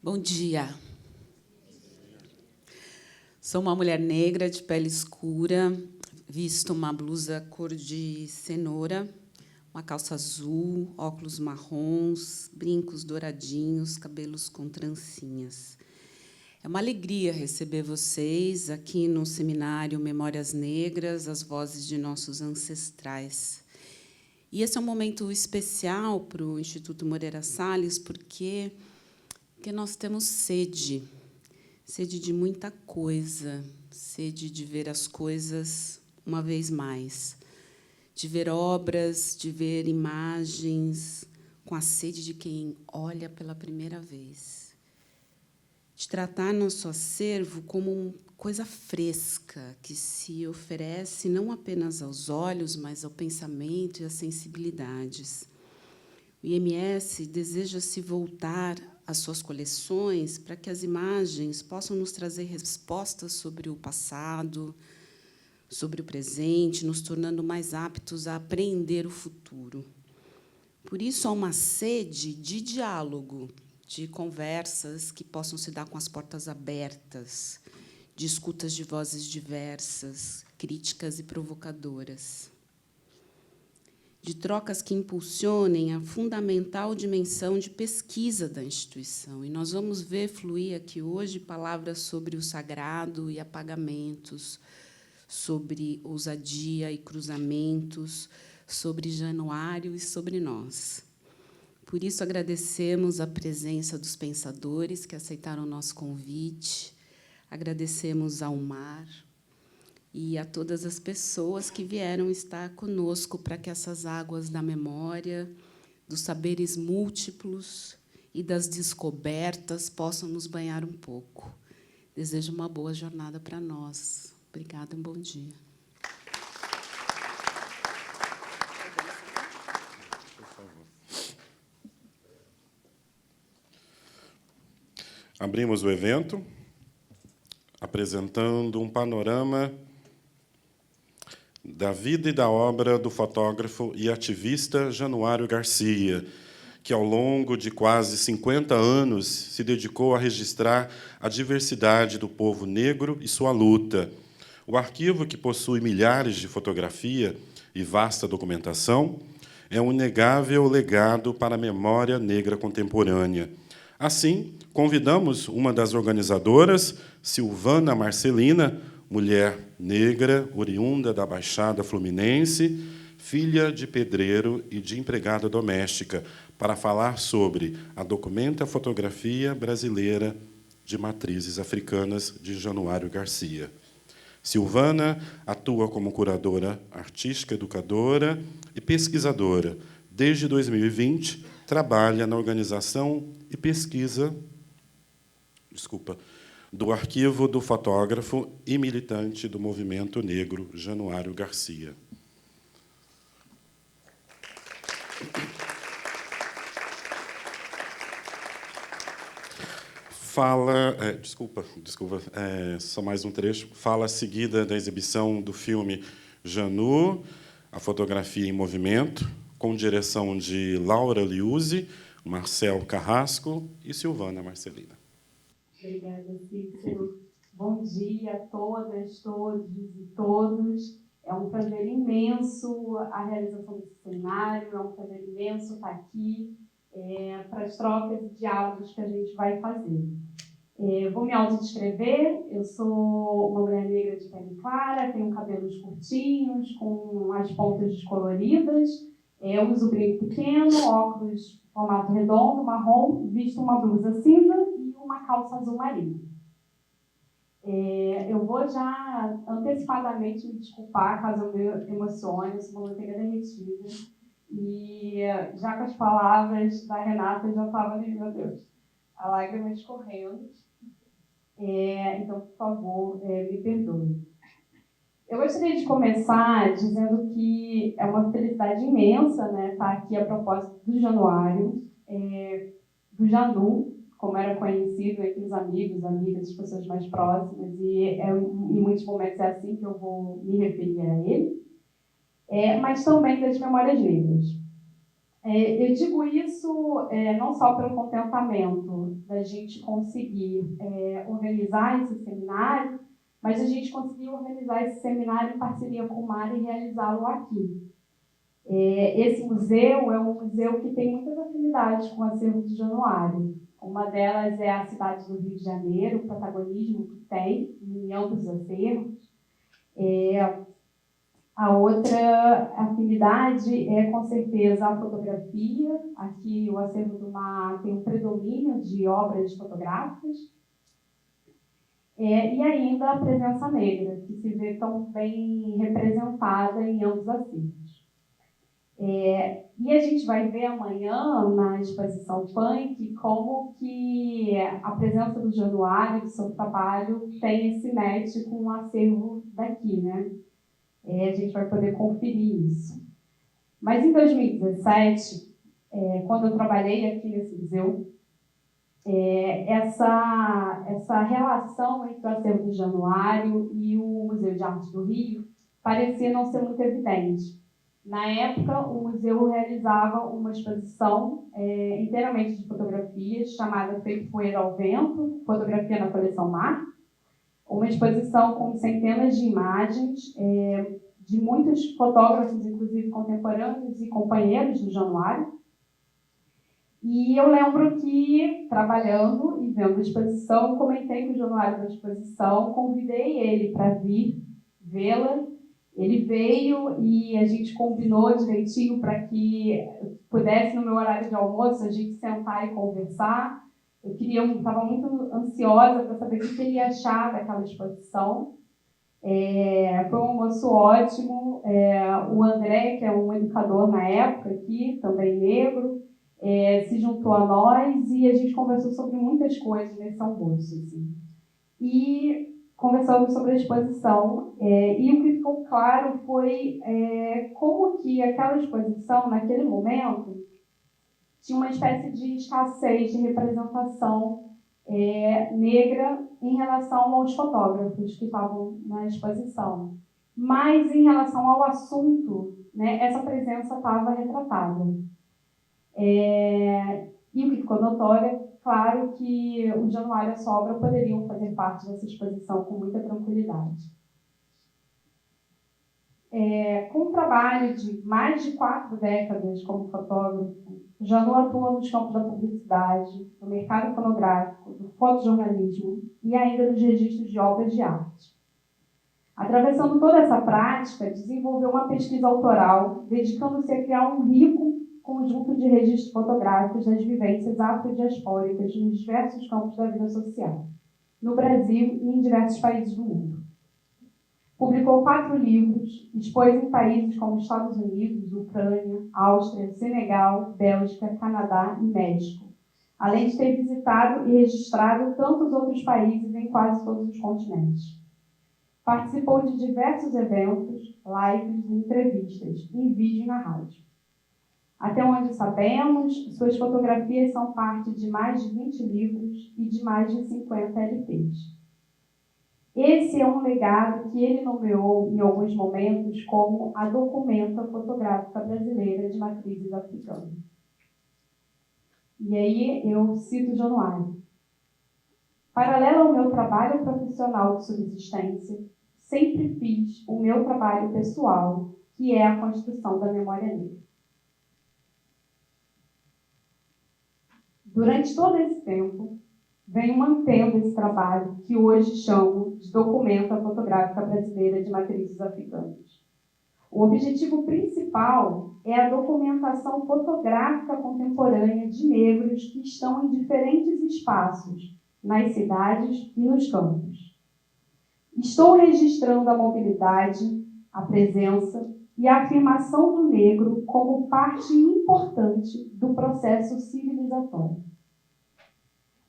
Bom dia. Sou uma mulher negra de pele escura, visto uma blusa cor de cenoura, uma calça azul, óculos marrons, brincos douradinhos, cabelos com trancinhas. É uma alegria receber vocês aqui no seminário Memórias Negras, as vozes de nossos ancestrais. E esse é um momento especial para o Instituto Moreira Salles, porque nós temos sede de muita coisa, sede de ver as coisas uma vez mais, de ver obras, de ver imagens, com a sede de quem olha pela primeira vez, de tratar nosso acervo como uma coisa fresca, que se oferece não apenas aos olhos, mas ao pensamento e às sensibilidades. O IMS deseja se voltar às suas coleções para que as imagens possam nos trazer respostas sobre o passado, sobre o presente, nos tornando mais aptos a apreender o futuro. Por isso, há uma sede de diálogo, de conversas que possam se dar com as portas abertas, de escutas de vozes diversas, críticas e provocadoras, de trocas que impulsionem a fundamental dimensão de pesquisa da instituição. E nós vamos ver fluir aqui hoje palavras sobre o sagrado e apagamentos, sobre ousadia e cruzamentos, sobre Januário e sobre nós. Por isso, agradecemos a presença dos pensadores que aceitaram o nosso convite, agradecemos ao mar, e a todas as pessoas que vieram estar conosco para que essas águas da memória, dos saberes múltiplos e das descobertas possam nos banhar um pouco. Desejo uma boa jornada para nós. Obrigada e um bom dia. Abrimos o evento apresentando um panorama da vida e da obra do fotógrafo e ativista Januário Garcia, que, ao longo de quase 50 anos, se dedicou a registrar a diversidade do povo negro e sua luta. O arquivo, que possui milhares de fotografias e vasta documentação, é um inegável legado para a memória negra contemporânea. Assim, convidamos uma das organizadoras, Silvana Marcelina, mulher negra, oriunda da Baixada Fluminense, filha de pedreiro e de empregada doméstica, para falar sobre a documenta fotografia brasileira de matrizes africanas de Januário Garcia. Silvana atua como curadora artística, educadora e pesquisadora. Desde 2020, trabalha na organização e pesquisa do arquivo do fotógrafo e militante do movimento negro Januário Garcia. Só mais um trecho. Fala seguida da exibição do filme Janu, a fotografia em movimento, com direção de Laura Liuzzi, Marcel Carrasco e Silvana Marcelina. Obrigada, Cícero. Bom dia a todas, todos e todos. É um prazer imenso a realização desse seminário, é um prazer imenso estar aqui para as trocas e diálogos que a gente vai fazer. Vou me autodescrever. Eu sou uma mulher negra de pele clara, tenho cabelos curtinhos, com as pontas descoloridas, uso brinco pequeno, óculos formato redondo, marrom, visto uma blusa cinza e uma calça azul marinho. Eu vou já antecipadamente me desculpar caso eu me emocione, eu sou uma manteiga derretida. E já com as palavras da Renata, eu já estava ali, meu Deus, a lágrima escorrendo. Então, por favor, me perdoe. Eu gostaria de começar dizendo que é uma felicidade imensa, né, estar aqui a propósito do Januário, do Janu, como era conhecido entre os amigos, amigas, as pessoas mais próximas, e em muitos momentos é assim que eu vou me referir a ele, mas também das memórias negras. Eu digo isso não só pelo contentamento da gente conseguir organizar esse seminário, mas a gente conseguiu organizar esse seminário em parceria com o MAR e realizá-lo aqui. Esse museu é um museu que tem muitas afinidades com o acervo do Januário. Uma delas é a cidade do Rio de Janeiro, o protagonismo que tem em ambos os acervos. A outra afinidade é, com certeza, a fotografia. Aqui, o acervo do MAR tem um predomínio de obras fotográficas. E ainda a presença negra, que se vê tão bem representada em ambos os acervos. E a gente vai ver amanhã, na exposição Punk, como que a presença do Januário, do seu trabalho, tem esse match com o acervo daqui, né? A gente vai poder conferir isso. Mas em 2017, quando eu trabalhei aqui nesse museu, essa relação entre o acervo do Januário e o Museu de Arte do Rio parecia não ser muito evidente. Na época, o museu realizava uma exposição inteiramente de fotografias, chamada Feito Poeira ao Vento, fotografia na coleção MAR, uma exposição com centenas de imagens de muitos fotógrafos, inclusive contemporâneos e companheiros do Januário. E eu lembro que, trabalhando e vendo a exposição, comentei com o Januário da exposição, convidei ele para vir vê-la. Ele veio e a gente combinou direitinho para que pudesse, no meu horário de almoço, a gente sentar e conversar. Eu estava muito ansiosa para saber o que ele ia achar daquela exposição. Foi um almoço ótimo. O André, que é um educador na época aqui, também negro, se juntou a nós e a gente conversou sobre muitas coisas nesse almoço. Assim. E conversamos sobre a exposição. E o que ficou claro foi como que aquela exposição, naquele momento, tinha uma espécie de escassez de representação negra em relação aos fotógrafos que estavam na exposição. Mas, em relação ao assunto, né, essa presença estava retratada. E o que ficou notório, claro que o Januário e a sua obra poderiam fazer parte dessa exposição com muita tranquilidade. Com um trabalho de mais de 4 décadas como fotógrafo, Janu atua nos campos da publicidade, do mercado fonográfico, do fotojornalismo e ainda nos registros de obras de arte. Atravessando toda essa prática, desenvolveu uma pesquisa autoral, dedicando-se a criar um rico conjunto de registros fotográficos das vivências afrodiaspóricas nos diversos campos da vida social, no Brasil e em diversos países do mundo. Publicou 4 livros, expôs em países como Estados Unidos, Ucrânia, Áustria, Senegal, Bélgica, Canadá e México, além de ter visitado e registrado tantos outros países em quase todos os continentes. Participou de diversos eventos, lives e entrevistas, em vídeo e na rádio. Até onde sabemos, suas fotografias são parte de mais de 20 livros e de mais de 50 LPs. Esse é um legado que ele nomeou, em alguns momentos, como a documenta fotográfica brasileira de matrizes africanas. E aí eu cito Januário. Paralelo ao meu trabalho profissional de subsistência, sempre fiz o meu trabalho pessoal, que é a construção da memória negra. Durante todo esse tempo, venho mantendo esse trabalho que hoje chamo de Documenta Fotográfica Brasileira de Matrizes Africanas. O objetivo principal é a documentação fotográfica contemporânea de negros que estão em diferentes espaços, nas cidades e nos campos. Estou registrando a mobilidade, a presença e a afirmação do negro como parte importante do processo civilizatório.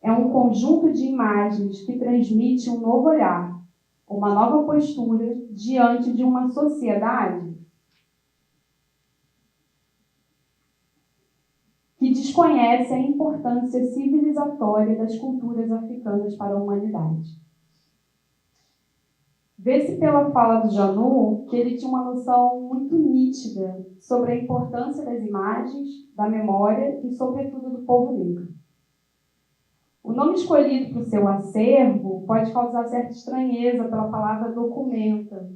É um conjunto de imagens que transmite um novo olhar, uma nova postura diante de uma sociedade que desconhece a importância civilizatória das culturas africanas para a humanidade. Vê-se pela fala do Janu que ele tinha uma noção muito nítida sobre a importância das imagens, da memória e, sobretudo, do povo negro. O nome escolhido para o seu acervo pode causar certa estranheza pela palavra documenta,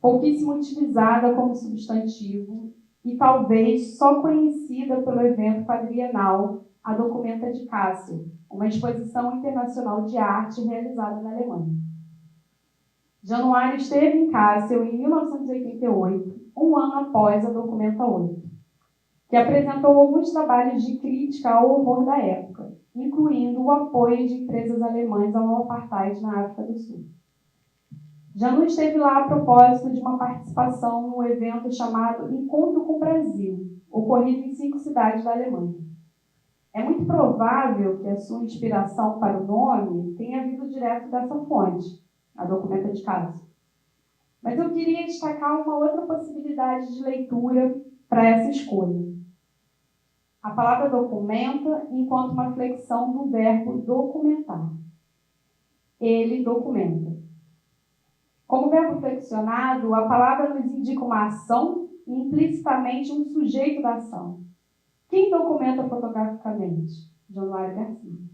pouquíssimo utilizada como substantivo e talvez só conhecida pelo evento quadrienal A Documenta de Kassel, uma exposição internacional de arte realizada na Alemanha. Januário esteve em Kassel em 1988, um ano após a Documenta 8, que apresentou alguns trabalhos de crítica ao horror da época, incluindo o apoio de empresas alemãs ao apartheid na África do Sul. Janu esteve lá a propósito de uma participação no evento chamado Encontro com o Brasil, ocorrido em 5 cidades da Alemanha. É muito provável que a sua inspiração para o nome tenha vindo direto dessa fonte, a Documenta de Kassel. Mas eu queria destacar uma outra possibilidade de leitura para essa escolha. A palavra documenta enquanto uma flexão do verbo documentar. Ele documenta. Como verbo flexionado, a palavra nos indica uma ação e implicitamente um sujeito da ação. Quem documenta fotograficamente? Januário Garcia.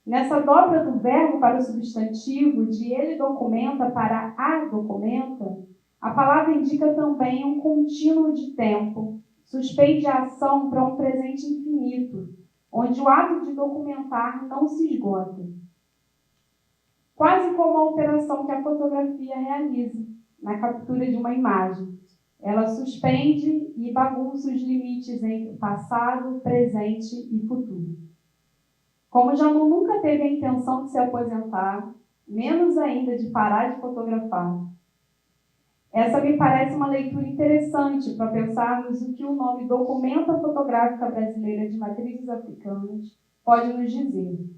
Nessa dobra do verbo para o substantivo, de ele documenta para a documenta, a palavra indica também um contínuo de tempo, suspende a ação para um presente infinito, onde o ato de documentar não se esgota. Quase como a operação que a fotografia realiza na captura de uma imagem. Ela suspende e bagunça os limites entre passado, presente e futuro. Como Janu nunca teve a intenção de se aposentar, menos ainda de parar de fotografar, essa me parece uma leitura interessante para pensarmos o que o nome Documenta Fotográfica Brasileira de Matrizes Africanas pode nos dizer.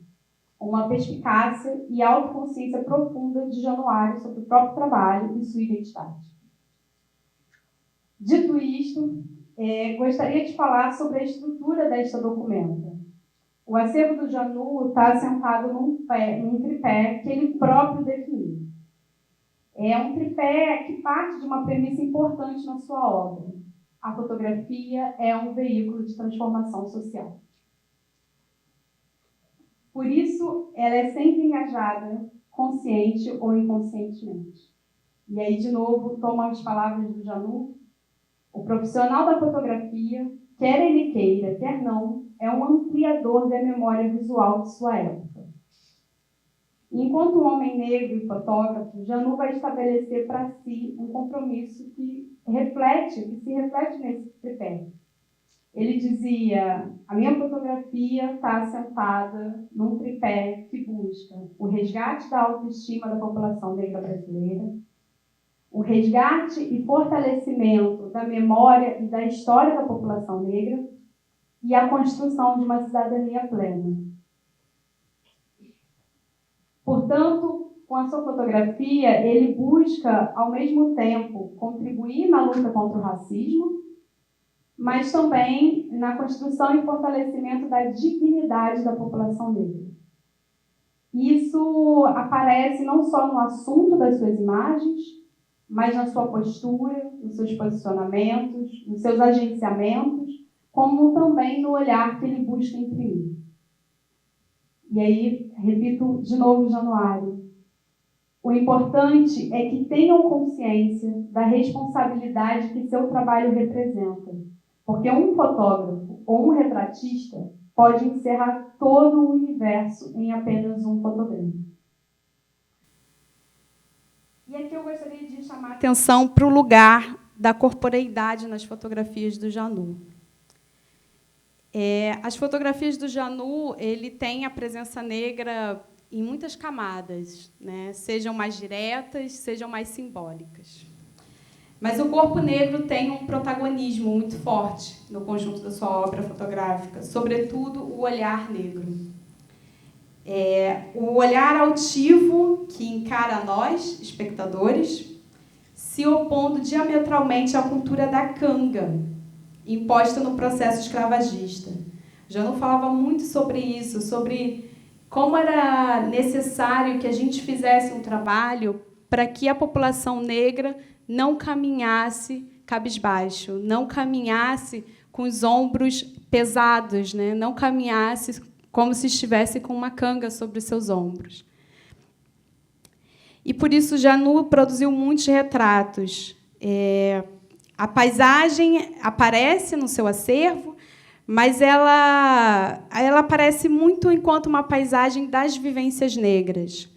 Uma perspicácia e autoconsciência profunda de Januário sobre o próprio trabalho e sua identidade. Dito isto, gostaria de falar sobre a estrutura desta documenta. O acervo do Janu está assentado num tripé que ele próprio definiu. É um tripé que parte de uma premissa importante na sua obra. A fotografia é um veículo de transformação social. Por isso, ela é sempre engajada, consciente ou inconscientemente. E aí, de novo, toma as palavras do Janu. O profissional da fotografia, quer ele queira, quer não, é um ampliador da memória visual de sua época. Enquanto um homem negro e fotógrafo, Janu vai estabelecer para si um compromisso que se reflete nesse tripé. Ele dizia, a minha fotografia está assentada num tripé que busca o resgate da autoestima da população negra brasileira, o resgate e fortalecimento da memória e da história da população negra e a construção de uma cidadania plena. Portanto, com a sua fotografia, ele busca, ao mesmo tempo, contribuir na luta contra o racismo, mas também na construção e fortalecimento da dignidade da população negra. Isso aparece não só no assunto das suas imagens, mas na sua postura, nos seus posicionamentos, nos seus agenciamentos, como também no olhar que ele busca imprimir. E aí, repito de novo, Januário, o importante é que tenham consciência da responsabilidade que seu trabalho representa, porque um fotógrafo ou um retratista pode encerrar todo o universo em apenas um fotograma. E aqui eu gostaria de chamar a atenção para o lugar da corporeidade nas fotografias do Janu. As fotografias do Janu, ele tem a presença negra em muitas camadas, né? Sejam mais diretas, sejam mais simbólicas. Mas o corpo negro tem um protagonismo muito forte no conjunto da sua obra fotográfica, sobretudo o olhar negro. O olhar altivo que encara nós, espectadores, se opondo diametralmente à cultura da canga, imposta no processo escravagista. Janu falava muito sobre isso, sobre como era necessário que a gente fizesse um trabalho para que a população negra não caminhasse cabisbaixo, não caminhasse com os ombros pesados, né? Não caminhasse como se estivesse com uma canga sobre os seus ombros. E, por isso, Janu produziu muitos retratos. A paisagem aparece no seu acervo, mas ela aparece muito enquanto uma paisagem das vivências negras,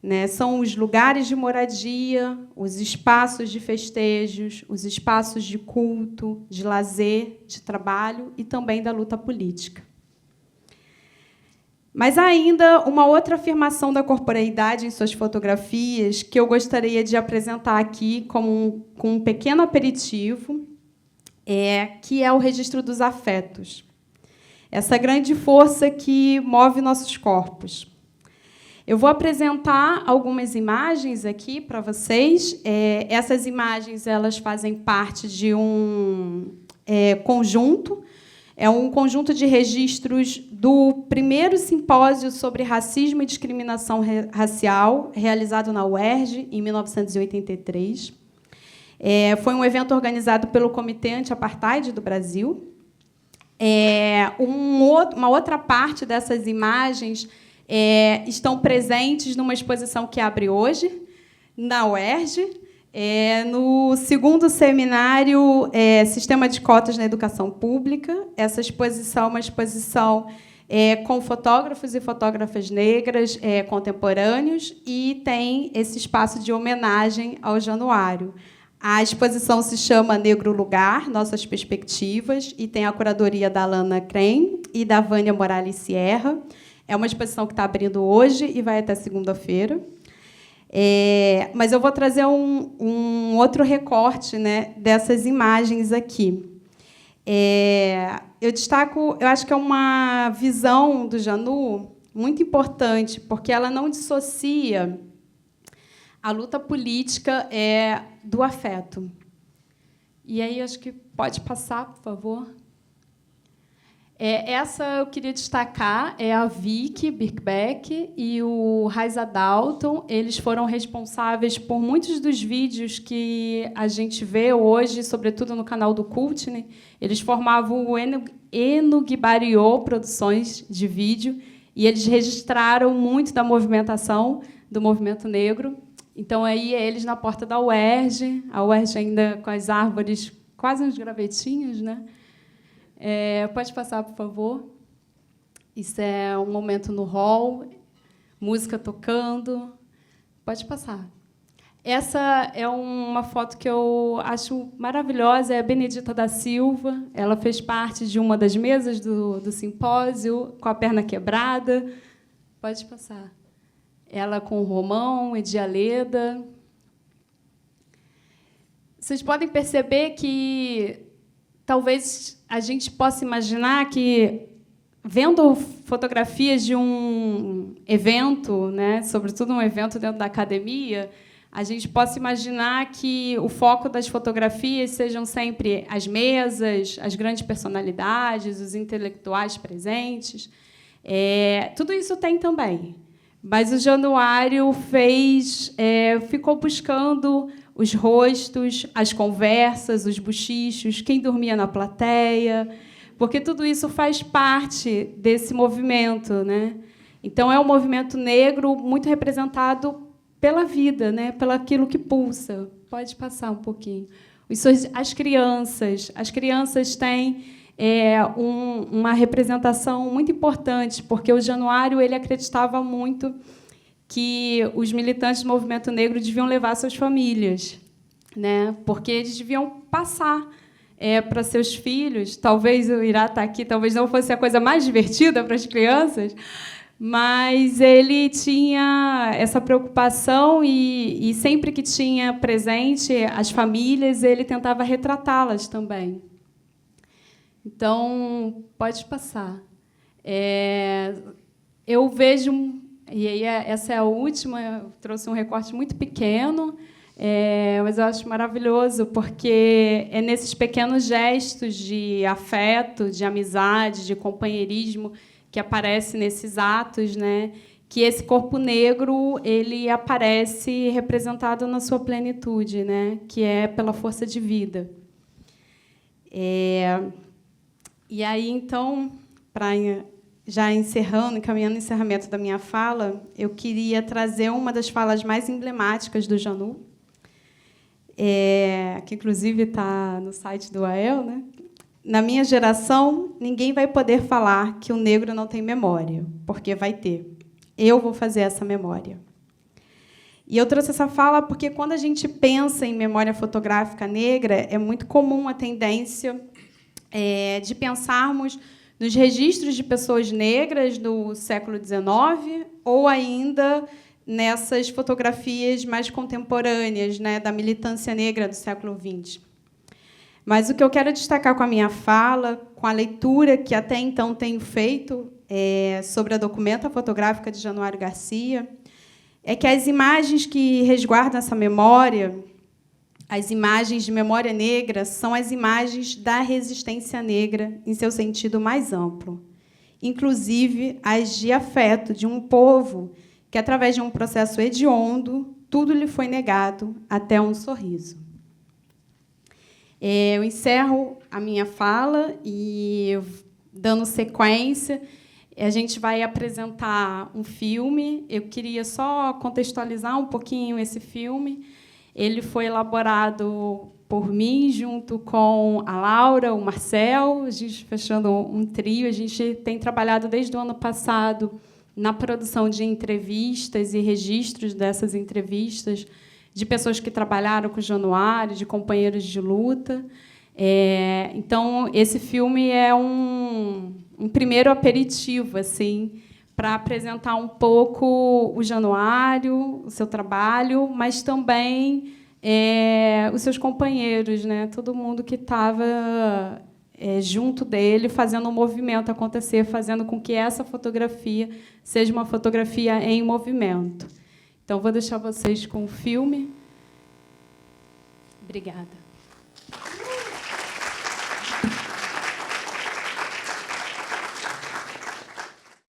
né? São os lugares de moradia, os espaços de festejos, os espaços de culto, de lazer, de trabalho e também da luta política. Mas há ainda uma outra afirmação da corporeidade em suas fotografias que eu gostaria de apresentar aqui com um pequeno aperitivo, que é o registro dos afetos. Essa grande força que move nossos corpos. Eu vou apresentar algumas imagens aqui para vocês. Essas imagens elas fazem parte de um conjunto. É um conjunto de registros do primeiro simpósio sobre racismo e discriminação racial, realizado na UERJ, em 1983. Foi um evento organizado pelo Comitê Anti-Apartheid do Brasil. Uma outra parte dessas imagens estão presentes numa exposição que abre hoje, na UERJ, no segundo seminário Sistema de Cotas na Educação Pública. Essa exposição é uma exposição com fotógrafos e fotógrafas negras contemporâneos e tem esse espaço de homenagem ao Januário. A exposição se chama Negro Lugar, Nossas Perspectivas, e tem a curadoria da Alana Crem e da Vânia Morales Sierra. É uma exposição que está abrindo hoje e vai até segunda-feira. Mas eu vou trazer um outro recorte, né, dessas imagens aqui. Eu acho que é uma visão do Janu muito importante, porque ela não dissocia a luta política do afeto. E aí, acho que pode passar, por favor. Essa eu queria destacar, a Vicky Birkbeck e o Raiza Dalton. Eles foram responsáveis por muitos dos vídeos que a gente vê hoje, sobretudo no canal do Cultne. Eles formavam o Enugibariô Produções de Vídeo, e eles registraram muito da movimentação do movimento negro. Então, aí, eles na porta da UERJ, a UERJ ainda com as árvores, quase uns gravetinhos, né? Pode passar, por favor. Isso é um momento no hall, música tocando. Pode passar. Essa é uma foto que eu acho maravilhosa, é a Benedita da Silva. Ela fez parte de uma das mesas do simpósio, com a perna quebrada. Pode passar. Ela com o Romão, Edialeda. Vocês podem perceber que talvez a gente possa imaginar que, vendo fotografias de um evento, né, sobretudo um evento dentro da academia, a gente possa imaginar que o foco das fotografias sejam sempre as mesas, as grandes personalidades, os intelectuais presentes. Tudo isso tem também. Mas o Januário ficou buscando os rostos, as conversas, os bochichos, quem dormia na plateia, porque tudo isso faz parte desse movimento, né? Então, é um movimento negro muito representado pela vida, né? Pelo aquilo que pulsa. Pode passar um pouquinho. As crianças têm uma representação muito importante, porque o Januário ele acreditava muito que os militantes do movimento negro deviam levar suas famílias, né? Porque eles deviam passar para seus filhos. Talvez o Irá está aqui, talvez não fosse a coisa mais divertida para as crianças, mas ele tinha essa preocupação e sempre que tinha presente as famílias, ele tentava retratá-las também. Então, pode passar. Eu vejo, e aí essa é a última, eu trouxe um recorte muito pequeno, mas eu acho maravilhoso, porque é nesses pequenos gestos de afeto, de amizade, de companheirismo, que aparece nesses atos, né, que esse corpo negro ele aparece representado na sua plenitude, né? Que é pela força de vida. E aí, então, para já encerrando, caminhando no encerramento da minha fala, eu queria trazer uma das falas mais emblemáticas do Janu, que, inclusive, está no site do AEL, né? Na minha geração, ninguém vai poder falar que o negro não tem memória, porque vai ter. Eu vou fazer essa memória. E eu trouxe essa fala porque, quando a gente pensa em memória fotográfica negra, é muito comum a tendência de pensarmos nos registros de pessoas negras do século XIX ou ainda nessas fotografias mais contemporâneas, né, da militância negra do século XX. Mas o que eu quero destacar com a minha fala, com a leitura que até então tenho feito sobre a documenta fotográfica de Januário Garcia, é que as imagens que resguardam essa memória, as imagens de memória negra, são as imagens da resistência negra em seu sentido mais amplo, inclusive as de afeto de um povo que, através de um processo hediondo, tudo lhe foi negado, até um sorriso. Eu encerro a minha fala e, dando sequência, a gente vai apresentar um filme. Eu queria só contextualizar um pouquinho esse filme. Ele foi elaborado por mim, junto com a Laura, o Marcel, a gente fechando um trio. A gente tem trabalhado desde o ano passado na produção de entrevistas e registros dessas entrevistas, de pessoas que trabalharam com o Januário, de companheiros de luta. Então, esse filme é um primeiro aperitivo, assim, para apresentar um pouco o Januário, o seu trabalho, mas também os seus companheiros, né? Todo mundo que estava junto dele, fazendo o movimento acontecer, fazendo com que essa fotografia seja uma fotografia em movimento. Então, vou deixar vocês com o filme. Obrigada.